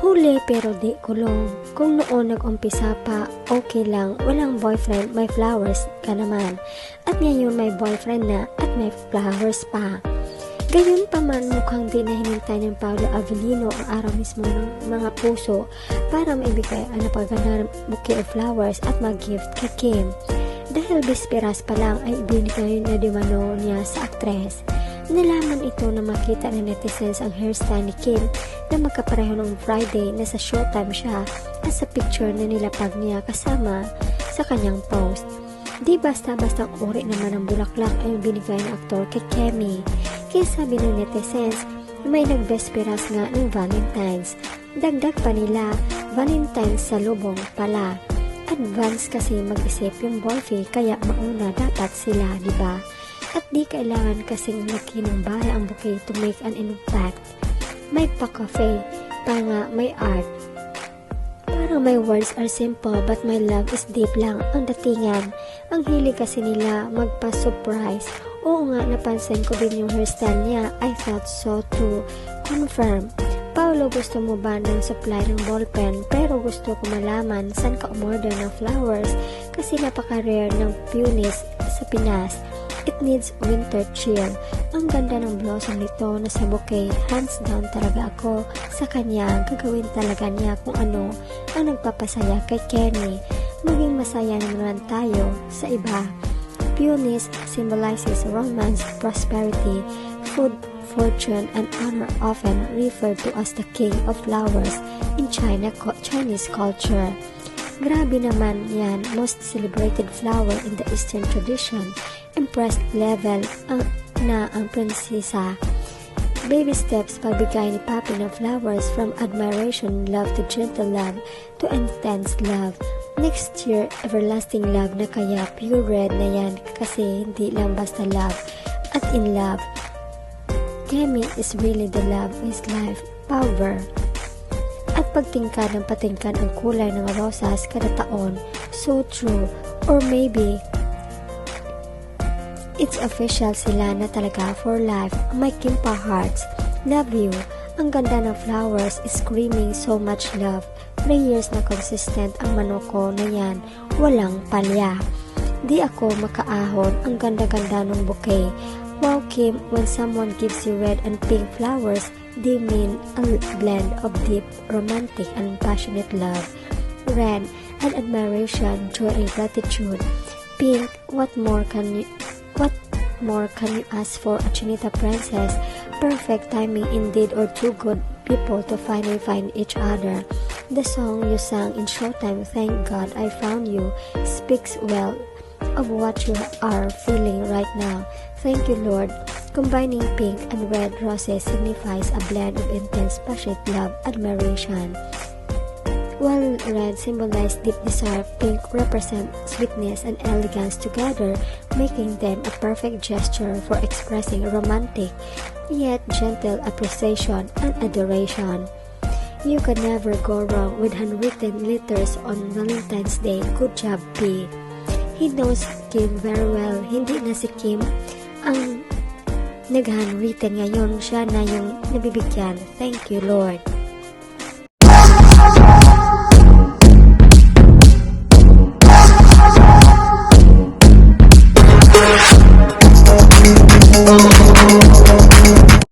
Huli pero di kulong. Kung noon nag-umpisa pa, okay lang, walang boyfriend, may flowers ka naman. At ngayon may boyfriend na at may flowers pa. Gayon pa man mukhang di na hinintay ng Paolo Avellino ang araw mismo ng mga puso para maibigay ang napagandang bouquet of flowers at mag-gift kay Kim. Dahil bisperas pa lang ay ibinigay na dimano niya sa aktres. Nalaman ito na makita ng netizens ang hairstyle ni Kim na magkapareho ng Friday na sa Showtime siya at sa picture na nilapag niya kasama sa kanyang post. Di basta-bastang uri naman ng bulaklak ay binigay ng aktor kay Kemi. Kaya sabi ng netizens, may nagbesperas nga ng Valentine's. Dagdag pa nila, Valentine's sa lubong pala. Advance kasi mag-isip yung boyfriend kaya mauna dapat sila, di ba? At di kailangan kasing nagkinumbay ang bouquet to make an impact. May pa-cafe, pa nga may art. Parang my words are simple but my love is deep lang ang datingan. Ang hilig kasi nila magpa-surprise. Oo nga, napansin ko din yung hairstyle niya. I thought so too. Confirm. Paolo, gusto mo ba ng supply ng ballpen? Pero gusto ko malaman saan ka umorder ng flowers kasi napaka-rare ng peonies sa Pinas. It needs winter chill. Ang ganda ng blossom nito na sa bouquet. Hands down talaga ako sa kanya. Gagawin talaga niya kung ano ang nagpapasaya kay Kenny. Maging masaya naman tayo sa iba. Peonies symbolizes romance, prosperity, food, fortune, and honor, often referred to as the king of flowers in Chinese culture. Grabe naman yan, most celebrated flower in the Eastern tradition. Impressed level ang prinsesa. Baby steps pagbigay ni Papi ng flowers from admiration love to gentle love to intense love. Next year, everlasting love na kaya pure red na yan kasi hindi lang basta love at in love. Kemi is really the love is life, power. At pagtingkad ng patingkad ang kulay ng rosas kada taon. So true. Or maybe, it's official sila na talaga for life. My Kimpa hearts. Love you. Ang ganda ng flowers is screaming so much love. 3 years na consistent ang manoko na yan. Walang palya. Di ako makaahon. Ang ganda-ganda ng bouquet. Wow, Kim, when someone gives you red and pink flowers, they mean a blend of deep, romantic, and passionate love. Red, and admiration, joy, and gratitude. Pink, what more can you ask for a Chinita princess? Perfect timing indeed, or two good people to finally find each other. The song you sang in Showtime, Thank God I Found You, speaks well of what you are feeling right now. Thank you, Lord. Combining pink and red roses signifies a blend of intense passionate love, admiration. While red symbolizes deep desire, pink represents sweetness and elegance together, making them a perfect gesture for expressing romantic yet gentle appreciation and adoration. You can never go wrong with handwritten letters on Valentine's Day. Good job, P. He knows Kim very well. Hindi na si Kim ang nag-handwritten ngayon. Siya na yung nabibigyan. Thank you, Lord.